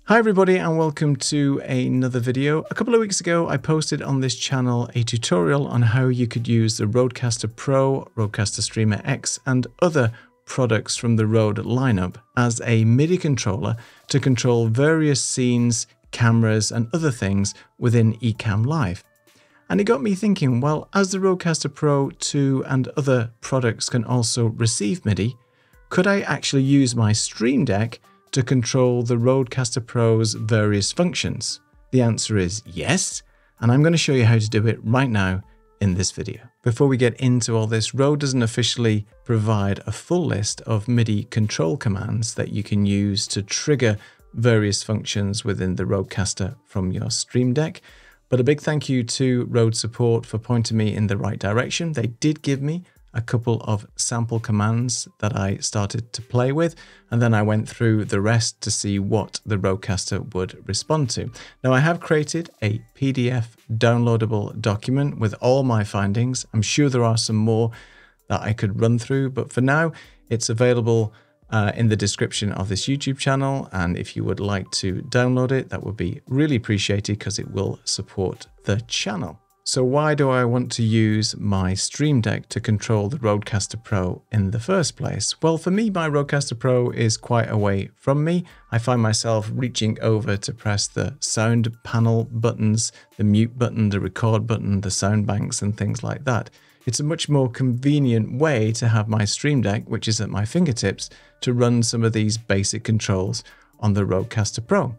Hi everybody and welcome to another video. A couple of weeks ago I posted on this channel a tutorial on how you could use the Rodecaster Pro, Rodecaster Streamer X and other products from the Rode lineup as a MIDI controller to control various scenes, cameras and other things within ecamm Live. And it got me thinking, well, as the Rodecaster Pro 2 and other products can also receive MIDI, could I actually use my Streamdeck to control the Rodecaster Pro's various functions? The answer is yes, and I'm going to show you how to do it right now in this video. Before we get into all this, Rode doesn't officially provide a full list of MIDI control commands that you can use to trigger various functions within the Rodecaster from your Streamdeck. But a big thank you to Rode support for pointing me in the right direction. They did give me a couple of sample commands that I started to play with, and then I went through the rest to see what the Rodecaster would respond to. Now I have created a PDF downloadable document with all my findings. I'm sure there are some more that I could run through, but for now it's available in the description of this YouTube channel, and if you would like to download it, that would be really appreciated because it will support the channel. So why do I want to use my Streamdeck to control the Rodecaster Pro in the first place? Well, for me, my Rodecaster Pro is quite away from me. I find myself reaching over to press the sound panel buttons, the mute button, the record button, the sound banks and things like that. It's a much more convenient way to have my Streamdeck, which is at my fingertips, to run some of these basic controls on the Rodecaster Pro.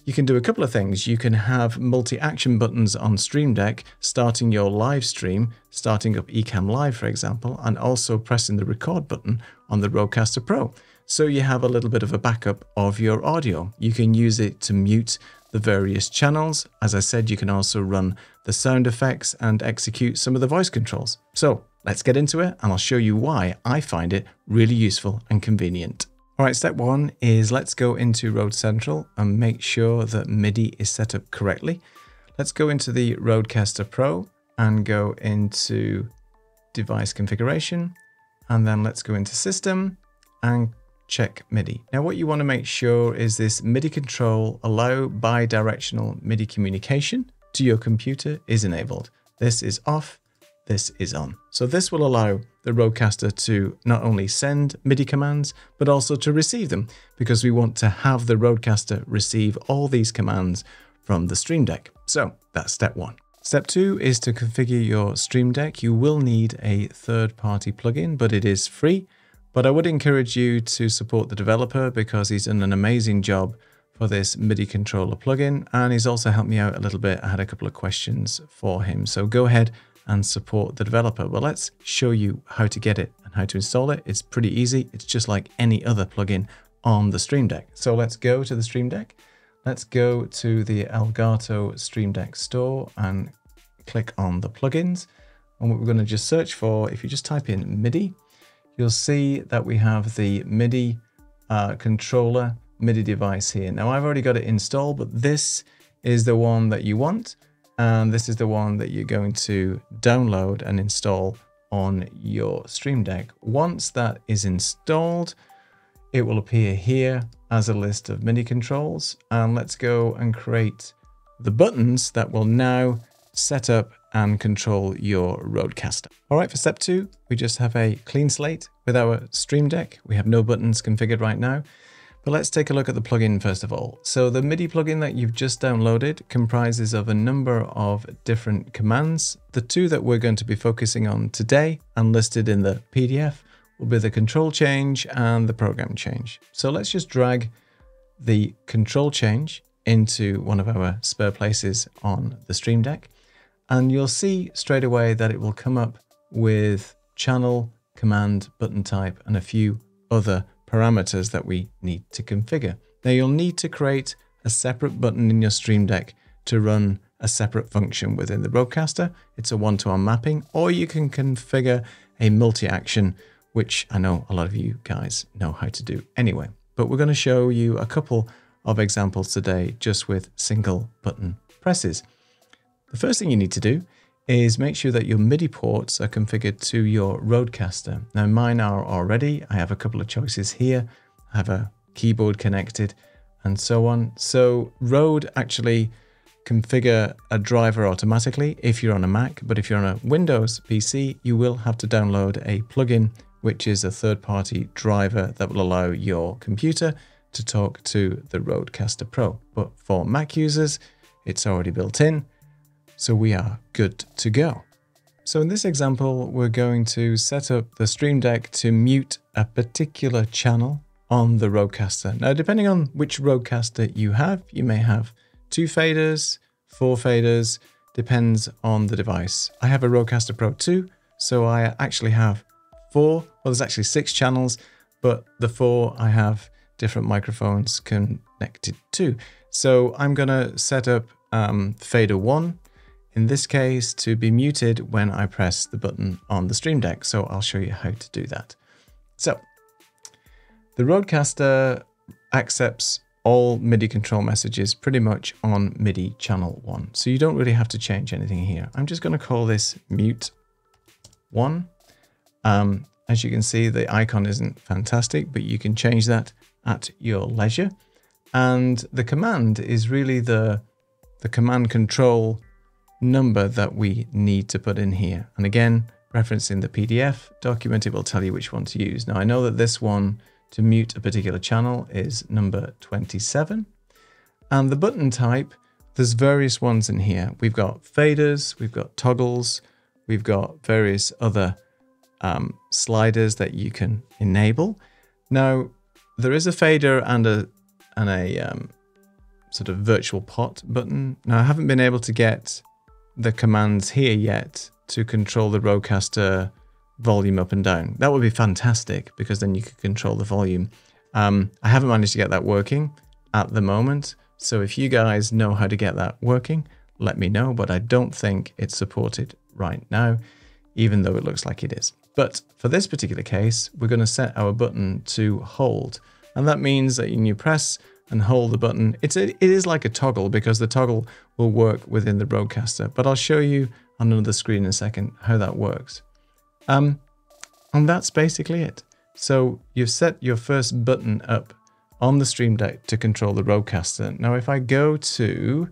You can do a couple of things. You can have multi-action buttons on Streamdeck, starting your live stream, starting up ecamm Live, for example, and also pressing the record button on the Rodecaster Pro. So you have a little bit of a backup of your audio. You can use it to mute the various channels. As I said, you can also run the sound effects and execute some of the voice controls. So let's get into it and I'll show you why I find it really useful and convenient. All right, step one is let's go into Rode Central and make sure that MIDI is set up correctly. Let's go into the Rodecaster Pro and go into device configuration, and then let's go into system and check MIDI. Now what you want to make sure is this MIDI control allow bidirectional MIDI communication to your computer is enabled. This is off, this is on. So this will allow the Rodecaster to not only send MIDI commands, but also to receive them, because we want to have the Rodecaster receive all these commands from the Streamdeck. So that's step one. Step two is to configure your Streamdeck. You will need a third-party plugin, but it is free. But I would encourage you to support the developer because he's done an amazing job for this MIDI controller plugin, and he's also helped me out a little bit. I had a couple of questions for him. So go ahead and support the developer. But let's show you how to get it and how to install it. It's pretty easy. It's just like any other plugin on the Streamdeck. So let's go to the Streamdeck. Let's go to the Elgato Streamdeck store and click on the plugins. And what we're going to just search for, if you just type in MIDI, you'll see that we have the MIDI controller, MIDI device here. Now I've already got it installed, but this is the one that you want. And this is the one that you're going to download and install on your Streamdeck. Once that is installed, it will appear here as a list of MIDI controls. And let's go and create the buttons that will now set up and control your Rodecaster. All right, for step two, we just have a clean slate with our Streamdeck. We have no buttons configured right now. But let's take a look at the plugin first of all. So the MIDI plugin that you've just downloaded comprises of a number of different commands. The two that we're going to be focusing on today and listed in the PDF will be the control change and the program change. So let's just drag the control change into one of our spare places on the Streamdeck. And you'll see straight away that it will come up with channel, command, button type, and a few other parameters that we need to configure. Now you'll need to create a separate button in your Streamdeck to run a separate function within the Rodecaster. It's a one-to-one mapping, or you can configure a multi-action, which I know a lot of you guys know how to do anyway. But we're going to show you a couple of examples today just with single button presses. The first thing you need to do is make sure that your MIDI ports are configured to your Rodecaster. Now mine are already. I have a couple of choices here. I have a keyboard connected and so on. So Rode actually configure a driver automatically if you're on a Mac, but if you're on a Windows PC, you will have to download a plugin, which is a third-party driver that will allow your computer to talk to the Rodecaster Pro. But for Mac users, it's already built in, so we are good to go. So in this example, we're going to set up the Streamdeck to mute a particular channel on the Rodecaster. Now, depending on which Rodecaster you have, you may have 2 faders, 4 faders, depends on the device. I have a Rodecaster Pro 2, so I actually have 4, well, there's actually 6 channels, but the 4 I have different microphones connected to. So I'm gonna set up fader 1, in this case, to be muted when I press the button on the Streamdeck. So I'll show you how to do that. So the Rodecaster accepts all MIDI control messages pretty much on MIDI channel 1. So you don't really have to change anything here. I'm just going to call this mute 1. As you can see, the icon isn't fantastic, but you can change that at your leisure. And the command is really the command control number that we need to put in here. And again, referencing the PDF document, it will tell you which one to use. Now I know that this one to mute a particular channel is number 27. And the button type, there's various ones in here. We've got faders, we've got toggles, we've got various other sliders that you can enable. Now there is a fader and a sort of virtual pot button. Now I haven't been able to get the commands here yet to control the Rodecaster volume up and down. That would be fantastic because then you could control the volume. I haven't managed to get that working at the moment. So if you guys know how to get that working, let me know, but I don't think it's supported right now, even though it looks like it is. But for this particular case, we're going to set our button to hold. And that means that when you press and hold the button, it is like a toggle because the toggle will work within the Rodecaster, but I'll show you on another screen in a second how that works. And that's basically it. So you've set your first button up on the Streamdeck to control the Rodecaster. Now if I go to,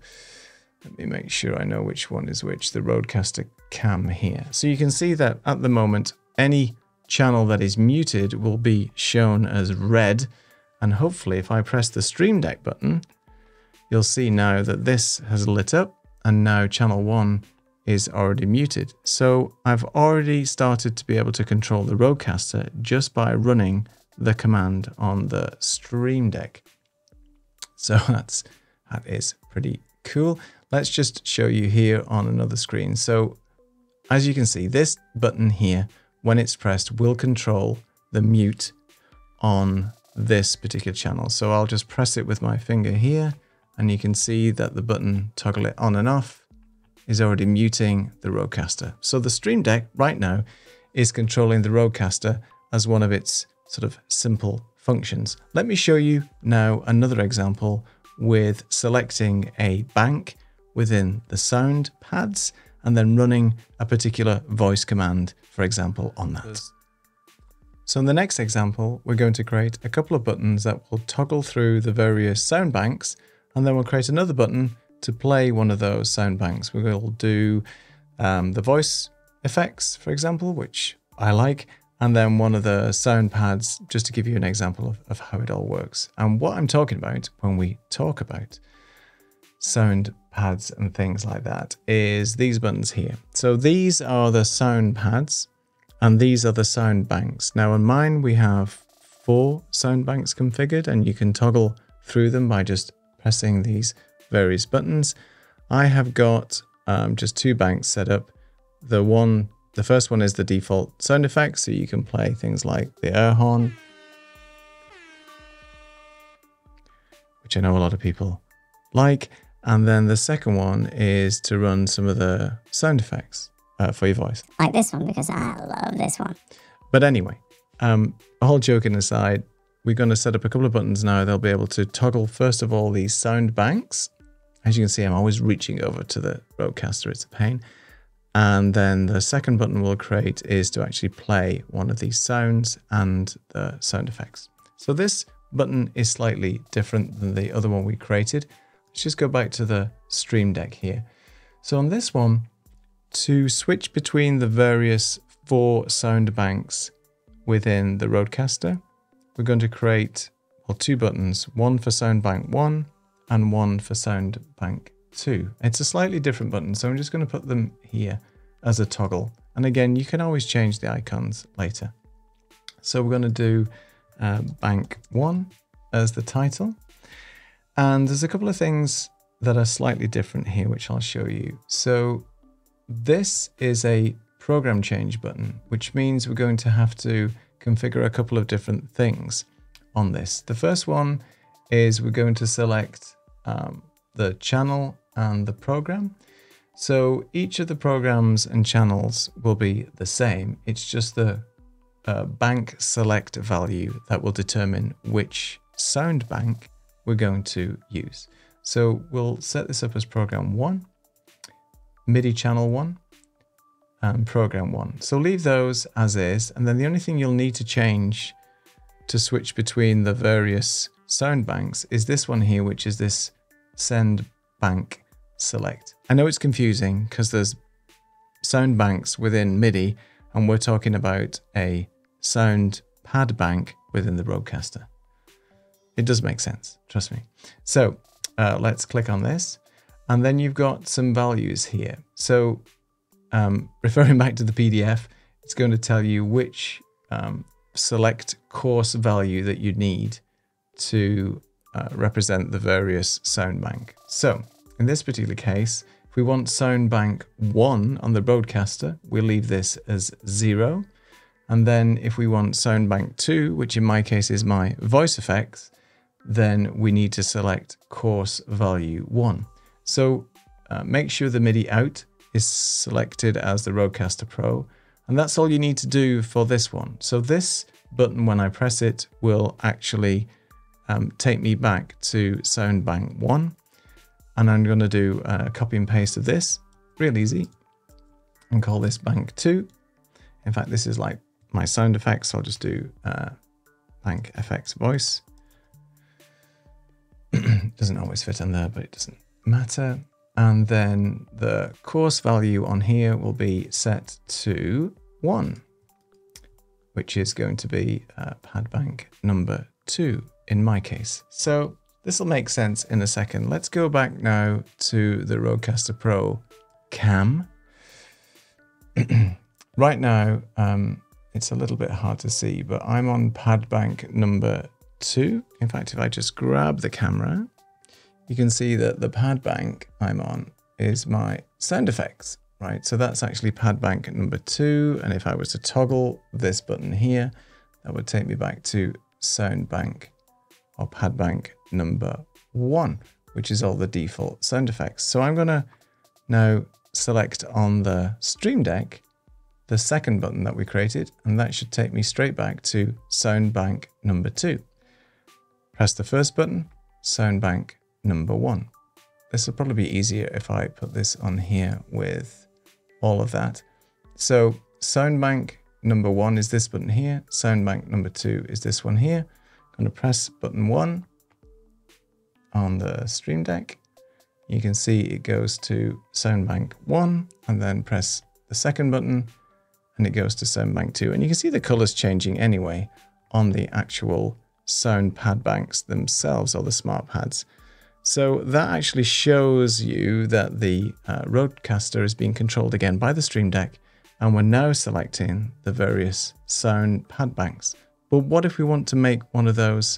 let me make sure I know which one is which, the Rodecaster cam here. So you can see that at the moment, any channel that is muted will be shown as red. And hopefully if I press the Streamdeck button, you'll see now that this has lit up and now channel 1 is already muted. So I've already started to be able to control the Rodecaster just by running the command on the Streamdeck. So that is pretty cool. Let's just show you here on another screen. So as you can see, this button here, when it's pressed, will control the mute on this particular channel. So I'll just press it with my finger here and you can see that the button toggle it on and off is already muting the Rodecaster. So the Streamdeck right now is controlling the Rodecaster as one of its sort of simple functions. Let me show you now another example with selecting a bank within the sound pads and then running a particular voice command, for example, on that. So in the next example, we're going to create a couple of buttons that will toggle through the various sound banks, and then we'll create another button to play one of those sound banks. We will do the voice effects, for example, which I like, and then one of the sound pads, just to give you an example of how it all works. And what I'm talking about when we talk about sound pads and things like that is these buttons here. So these are the sound pads, and these are the sound banks. Now on mine, we have 4 sound banks configured and you can toggle through them by just pressing these various buttons. I have got just 2 banks set up. The first one is the default sound effects, so you can play things like the air horn, which I know a lot of people like. And then the second one is to run some of the sound effects for your voice. Like this one, because I love this one. But anyway, all joking aside, we're going to set up a couple of buttons now. They'll be able to toggle, first of all, these sound banks. As you can see, I'm always reaching over to the Rodecaster. It's a pain. And then the second button we'll create is to actually play one of these sounds and the sound effects. So this button is slightly different than the other one we created. Let's just go back to the Stream Deck here. So on this one, to switch between the various 4 sound banks within the Rodecaster, we're going to create, well, 2 buttons, one for sound bank 1 and one for sound bank 2. It's a slightly different button, so I'm just going to put them here as a toggle. And again, you can always change the icons later. So we're going to do bank 1 as the title. And there's a couple of things that are slightly different here, which I'll show you. So this is a program change button, which means we're going to have to configure a couple of different things on this. The first one is we're going to select the channel and the program. So each of the programs and channels will be the same. It's just the bank select value that will determine which sound bank we're going to use. So we'll set this up as program 1, MIDI channel 1, and program 1. So leave those as is, and then the only thing you'll need to change to switch between the various sound banks is this one here, which is this send bank select. I know it's confusing because there's sound banks within MIDI, and we're talking about a sound pad bank within the Rodecaster. It does make sense, trust me. So let's click on this, and then you've got some values here. So referring back to the PDF, it's going to tell you which select course value that you need to represent the various sound bank. So in this particular case, if we want sound bank 1 on the Rodecaster, we'll leave this as 0. And then if we want sound bank 2, which in my case is my voice effects, then we need to select course value 1. So make sure the MIDI out is selected as the Rodecaster Pro. And that's all you need to do for this one. So this button, when I press it, will actually take me back to sound bank 1. And I'm going to do a copy and paste of this, real easy, and call this bank 2. In fact, this is like my sound effects. So I'll just do bank FX voice. Doesn't always fit on there, but it doesn't matter. And then the course value on here will be set to 1, which is going to be pad bank number 2 in my case. So this will make sense in a second. Let's go back now to the Rodecaster Pro cam. Right now, it's a little bit hard to see, but I'm on pad bank number 2. In fact, if I just grab the camera, you can see that the pad bank I'm on is my sound effects, right? So that's actually pad bank number 2. And if I was to toggle this button here, that would take me back to sound bank or pad bank number 1, which is all the default sound effects. So I'm going to now select on the Stream Deck the second button that we created, and that should take me straight back to sound bank number 2. Press the first button, sound bank number 1. This will probably be easier if I put this on here with all of that. So sound bank number 1 is this button here. Sound bank number 2 is this one here. I'm going to press button 1 on the Stream Deck. You can see it goes to sound bank 1, and then press the second button and it goes to sound bank 2. And you can see the colors changing anyway on the actual sound pad banks themselves, or the smart pads. So that actually shows you that the Rodecaster is being controlled again by the Stream Deck, and we're now selecting the various sound pad banks. But what if we want to make one of those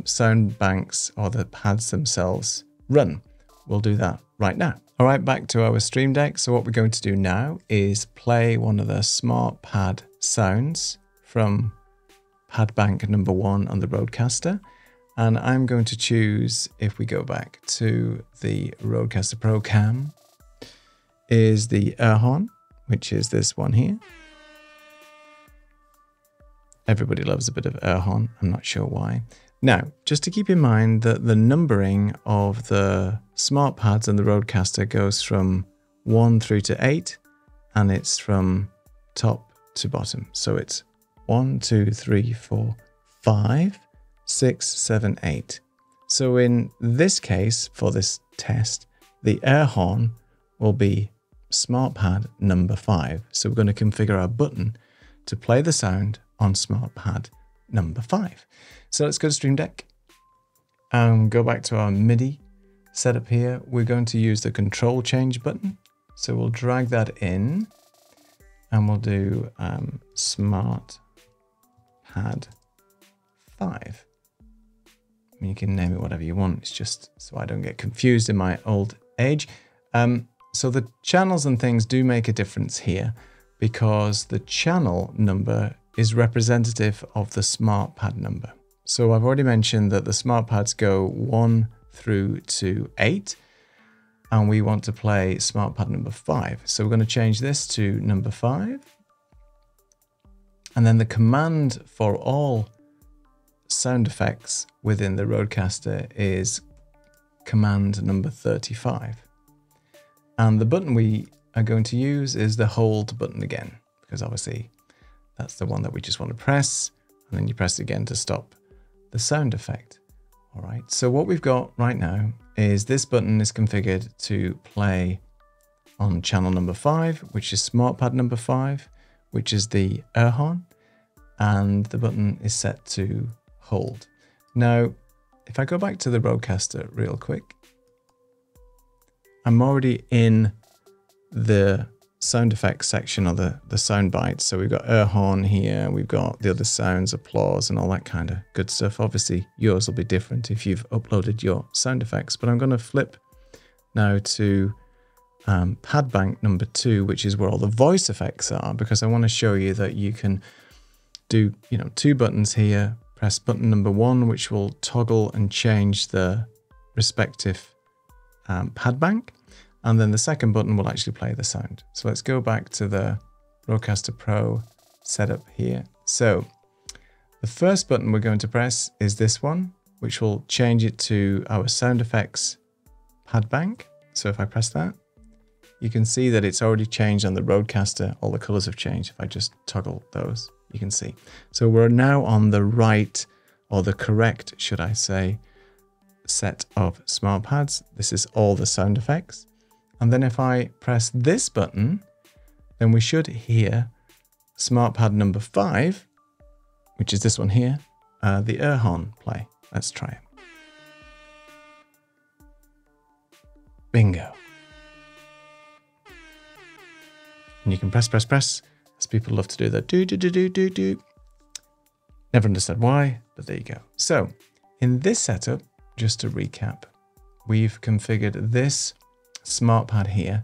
sound banks or the pads themselves run? We'll do that right now. All right, back to our Stream Deck. So what we're going to do now is play one of the smart pad sounds from pad bank number 1 on the Rodecaster. And I'm going to choose, if we go back to the Rodecaster Pro cam, is the air horn, which is this one here. Everybody loves a bit of air horn. I'm not sure why. Now, just to keep in mind that the numbering of the smart pads and the Rodecaster goes from 1 through to 8, and it's from top to bottom. So it's 1, 2, 3, 4, 5, 6, 7, 8. So in this case, for this test, the air horn will be smart pad number 5. So we're going to configure our button to play the sound on smart pad number 5. So let's go to Streamdeck and go back to our MIDI setup here. We're going to use the control change button. So we'll drag that in and we'll do smart pad 5. I mean, you can name it whatever you want. It's just so I don't get confused in my old age. So the channels and things do make a difference here because the channel number is representative of the smart pad number. So I've already mentioned that the smart pads go 1 through to 8, and we want to play smart pad number 5. So we're going to change this to number 5. And then the command for all sound effects within the Rodecaster is command number 35. And the button we are going to use is the hold button again, because obviously that's the one that we just want to press, and then you press it again to stop the sound effect. All right, so what we've got right now is this button is configured to play on channel number 5, which is smart pad number 5, which is the air horn, and the button is set to hold. Now, if I go back to the Rodecaster real quick, I'm already in the sound effects section or the sound bites. So we've got air horn here, we've got the other sounds, applause, and all that kind of good stuff. Obviously, yours will be different if you've uploaded your sound effects, but I'm going to flip now to pad bank number 2, which is where all the voice effects are, because I want to show you that you can do, 2 buttons here, press button number 1, which will toggle and change the respective pad bank, and then the second button will actually play the sound. So let's go back to the Rodecaster Pro setup here. So the first button we're going to press is this one, which will change it to our sound effects pad bank. So if I press that, you can see that it's already changed on the Rodecaster. All the colors have changed. If I just toggle those, you can see. So we're now on the right, or the correct, should I say, set of smart pads. This is all the sound effects. And then if I press this button, then we should hear smart pad number 5, which is this one here, the air horn play. Let's try it. Bingo. And you can press, as people love to do that. Do. Never understood why, but there you go. So in this setup, just to recap, we've configured this smart pad here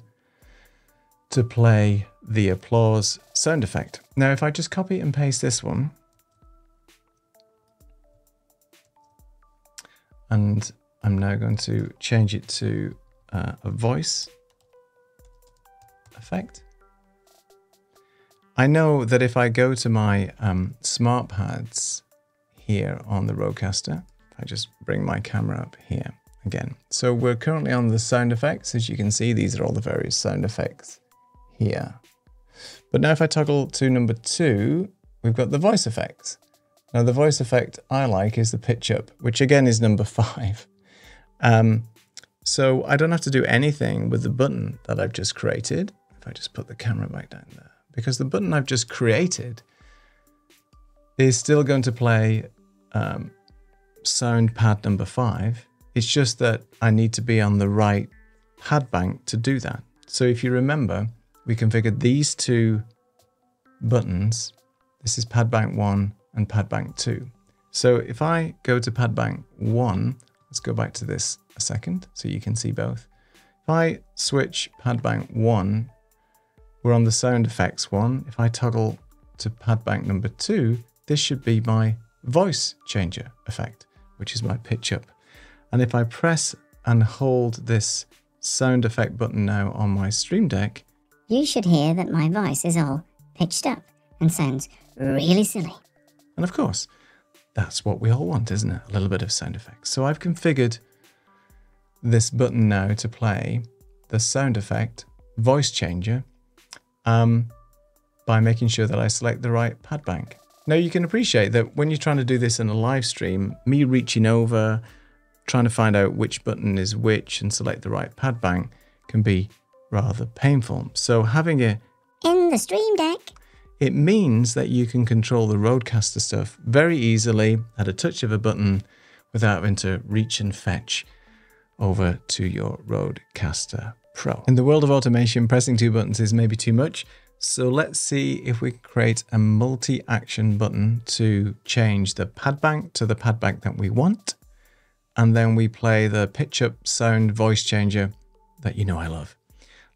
to play the applause sound effect. Now, if I just copy and paste this one, and I'm now going to change it to a voice effect. I know that if I go to my smart pads here on the Rodecaster, I just bring my camera up here again. So we're currently on the sound effects. As you can see, these are all the various sound effects here. But now if I toggle to number 2, we've got the voice effects. Now the voice effect I like is the pitch up, which again is number 5. So I don't have to do anything with the button that I've just created. If I just put the camera back down there, because the button I've just created is still going to play sound pad number 5. It's just that I need to be on the right pad bank to do that. So if you remember, we configured these 2 buttons. This is pad bank 1 and pad bank 2. So if I go to pad bank 1, let's go back to this a second so you can see both. If I switch pad bank 1, we're on the sound effects one. If I toggle to pad bank number 2, this should be my voice changer effect, which is my pitch up. And if I press and hold this sound effect button now on my Streamdeck, you should hear that my voice is all pitched up and sounds really silly. And of course, that's what we all want, isn't it? A little bit of sound effects. So I've configured this button now to play the sound effect voice changer by making sure that I select the right pad bank. Now you can appreciate that when you're trying to do this in a live stream, me reaching over, trying to find out which button is which and select the right pad bank can be rather painful. So having it in the Streamdeck, it means that you can control the Rodecaster stuff very easily at a touch of a button without having to reach and fetch over to your Rodecaster Pro. In the world of automation, pressing 2 buttons is maybe too much. So let's see if we create a multi-action button to change the pad bank to the pad bank that we want. And then we play the pitch up sound voice changer that you know I love.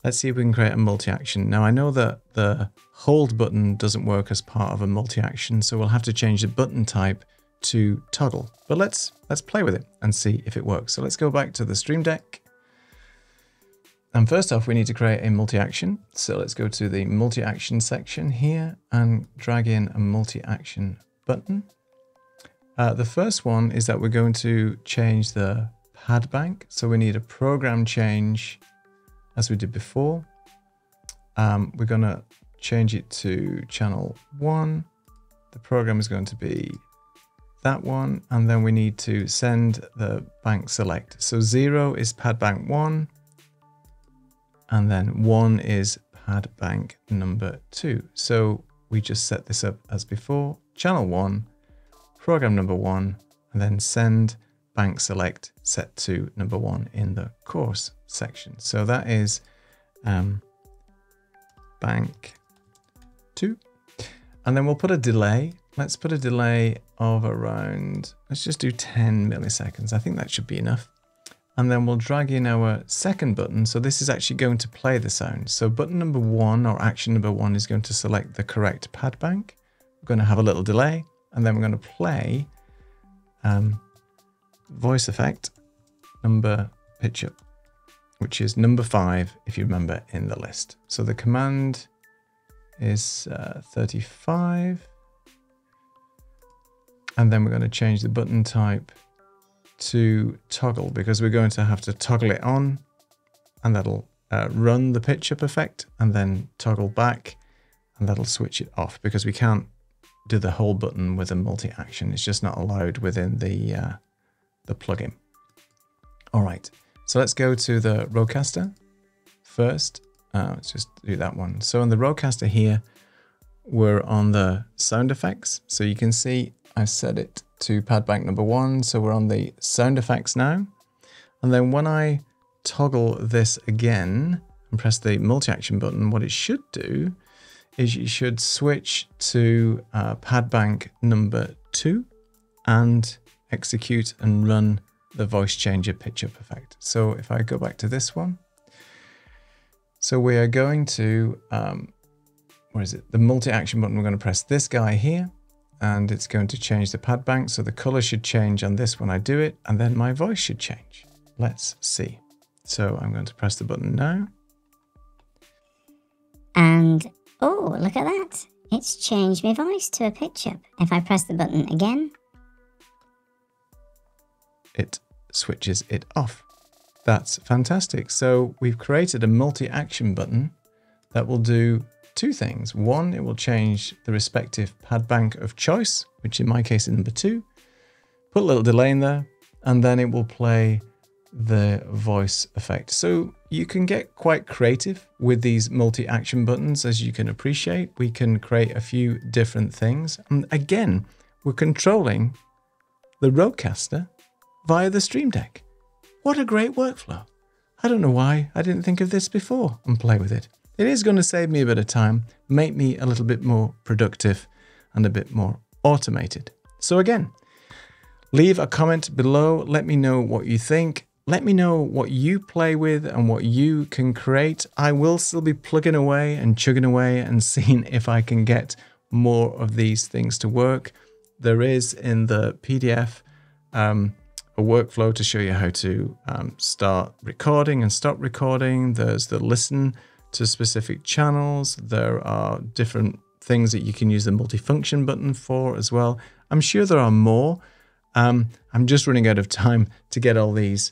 Let's see if we can create a multi-action. Now I know that the hold button doesn't work as part of a multi-action, so we'll have to change the button type to toggle. But let's play with it and see if it works. So let's go back to the Streamdeck. And first off, we need to create a multi-action. So let's go to the multi-action section here and drag in a multi-action button. The first one is that we're going to change the pad bank. So we need a program change as we did before. We're going to change it to channel 1. The program is going to be that one. And then we need to send the bank select. So 0 is pad bank 1. And then 1 is pad bank number 2. So we just set this up as before, channel 1, program number 1, and then send bank select set to number 1 in the course section. So that is bank 2. And then we'll put a delay. Let's put a delay of around, let's just do 10 milliseconds. I think that should be enough. And then we'll drag in our second button. So this is actually going to play the sound. So button number 1 or action number 1 is going to select the correct pad bank. We're going to have a little delay, and then we're going to play voice effect number pitch up, which is number 5, if you remember, in the list. So the command is 35. And then we're going to change the button type to toggle, because we're going to have to toggle it on, and that'll run the pitch up effect, and then toggle back, and that'll switch it off, because we can't do the whole button with a multi-action. It's just not allowed within the plugin. All right, so let's go to the Rodecaster first. Let's just do that one. So in the Rodecaster here, we're on the sound effects. So you can see I set it to pad bank number 1. So we're on the sound effects now. And then when I toggle this again and press the multi-action button, what it should do is you should switch to pad bank number 2 and execute and run the voice changer pitch up effect. So if I go back to this one, so we are going to, where is it? The multi-action button, we're going to press this guy here, and it's going to change the pad bank. So the color should change on this when I do it, and then my voice should change. Let's see. So I'm going to press the button now. And, oh, look at that. It's changed my voice to a pitch up. If I press the button again, it switches it off. That's fantastic. So we've created a multi-action button that will do 2 things. 1, it will change the respective pad bank of choice, which in my case is number 2. Put a little delay in there, and then it will play the voice effect. So you can get quite creative with these multi-action buttons. As you can appreciate, we can create a few different things. And again, we're controlling the Rodecaster via the Streamdeck. What a great workflow. I don't know why I didn't think of this before and play with it. It is going to save me a bit of time, make me a little bit more productive and a bit more automated. So again, leave a comment below. Let me know what you think. Let me know what you play with and what you can create. I will still be plugging away and chugging away and seeing if I can get more of these things to work. There is in the PDF a workflow to show you how to start recording and stop recording. There's the listen to specific channels. There are different things that you can use the multifunction button for as well. I'm sure there are more. I'm just running out of time to get all these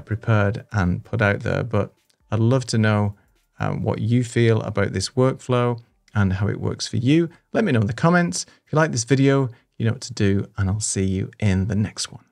prepared and put out there, but I'd love to know what you feel about this workflow and how it works for you. Let me know in the comments. If you like this video, you know what to do, and I'll see you in the next one.